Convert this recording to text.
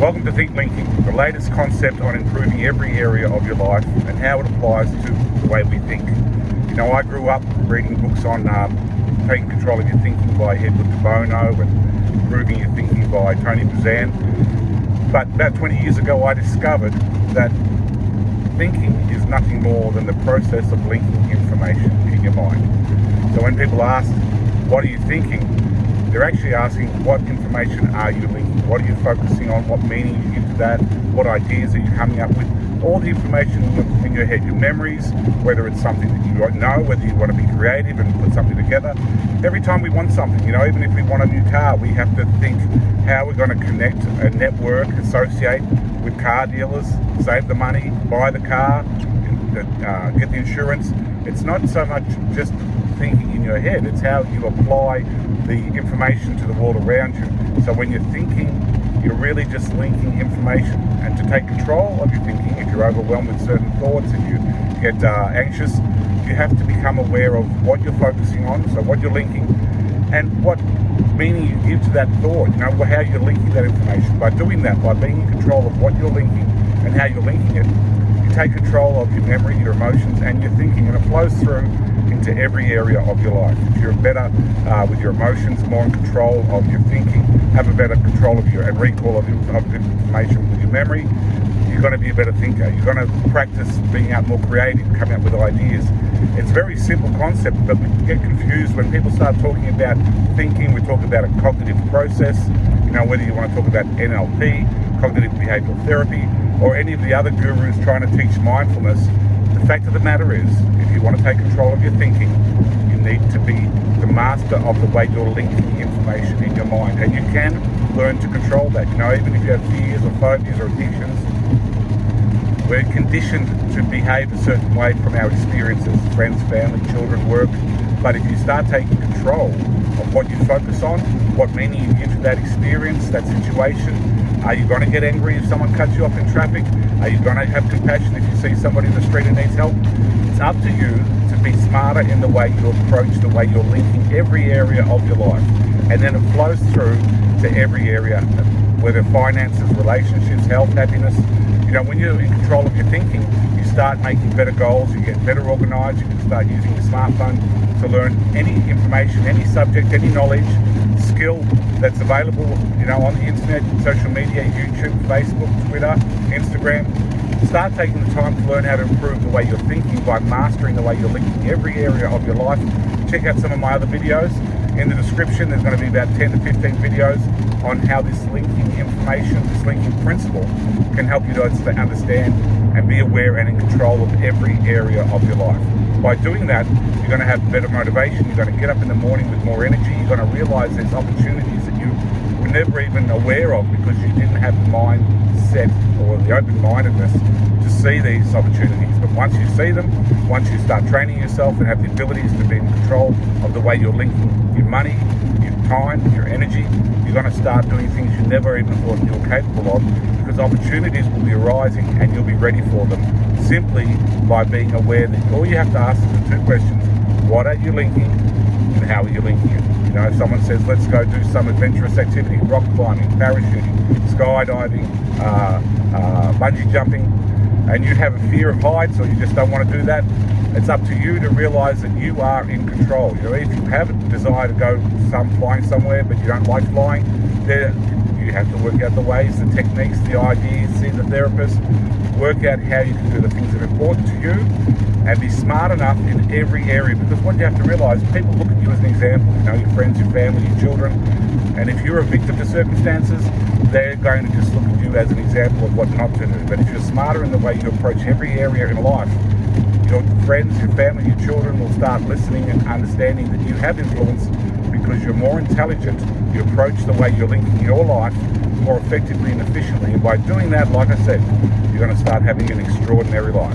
Welcome to ThinkLinking, the latest concept on improving every area of your life and how it applies to the way we think. You know, I grew up reading books on taking control of your thinking by Edward de Bono and improving your thinking by Tony Buzan. But about 20 years ago, I discovered that thinking is nothing more than the process of linking information in your mind. So when people ask, what are you thinking? They're actually asking, what information are you linking? What are you focusing on? What meaning you give to that? What ideas are you coming up with? All the information in your head, your memories, whether it's something that you don't know, whether you want to be creative and put something together. Every time we want something, you know, even if we want a new car, we have to think how we're going to connect a network, associate with car dealers, save the money, buy the car, get the insurance. It's not so much just thinking in your head, it's how you apply the information to the world around you. So when you're thinking, you're really just linking information. And to take control of your thinking, if you're overwhelmed with certain thoughts, if you get anxious, you have to become aware of what you're focusing on, so what you're linking, and what meaning you give to that thought, you know, how you're linking that information. By doing that, by being in control of what you're linking and how you're linking it, you take control of your memory, your emotions, and your thinking, and it flows through into every area of your life. If you're better with your emotions, more in control of your thinking, have a better control of your and recall of information with your memory, you're going to be a better thinker. You're going to practice being out more creative, coming up with ideas. It's a very simple concept, but we get confused when people start talking about thinking. We talk about a cognitive process, you know, whether you want to talk about NLP, cognitive behavioral therapy, or any of the other gurus trying to teach mindfulness. The fact of the matter is, if you want to take control of your thinking, you need to be the master of the way you're linking information in your mind. And you can learn to control that. You know, even if you have fears or phobias or addictions, we're conditioned to behave a certain way from our experiences, friends, family, children, work. But if you start taking control of what you focus on, what meaning you give to that experience, that situation, are you going to get angry if someone cuts you off in traffic? Are you going to have compassion if you see somebody in the street who needs help? It's up to you to be smarter in the way you approach, the way you're linking every area of your life. And then it flows through to every area, whether finances, relationships, health, happiness. You know, when you're in control of your thinking, you start making better goals, you get better organized, you can start using your smartphone to learn any information, any subject, any knowledge, skill that's available, you know, on the internet, social media, YouTube, Facebook, Twitter, Instagram. Start taking the time to learn how to improve the way you're thinking by mastering the way you're linking every area of your life. Check out some of my other videos. In the description, there's going to be about 10 to 15 videos on how this linking information, this linking principle can help you to understand and be aware and in control of every area of your life. By doing that, you're going to have better motivation, you're going to get up in the morning with more energy, you're going to realize there's opportunities that you were never even aware of because you didn't have the mindset or the open-mindedness to see these opportunities. But once you see them, once you start training yourself and have the abilities to be in control of the way you're linking your money, your time, your energy, you're going to start doing things you never even thought you were capable of, because opportunities will be arising and you'll be ready for them simply by being aware that all you have to ask is the two questions: what are you linking and how are you linking it? You know, if someone says, let's go do some adventurous activity, rock climbing, parachuting, skydiving, bungee jumping, and you have a fear of heights or you just don't want to do that, it's up to you to realize that you are in control. You know, if you have a desire to go flying somewhere but you don't like flying, you have to work out the ways, the techniques, the ideas, see the therapist, work out how you can do the things that are important to you, and be smart enough in every area. Because what you have to realize, people look at you as an example, you know, your friends, your family, your children, and if you're a victim to circumstances, they're going to just look at you as an example of what not to do. But if you're smarter in the way you approach every area in life, your friends, your family, your children will start listening and understanding that you have influence because you're more intelligent, you approach the way you're linking your life more effectively and efficiently. And by doing that, like I said, you're going to start having an extraordinary life.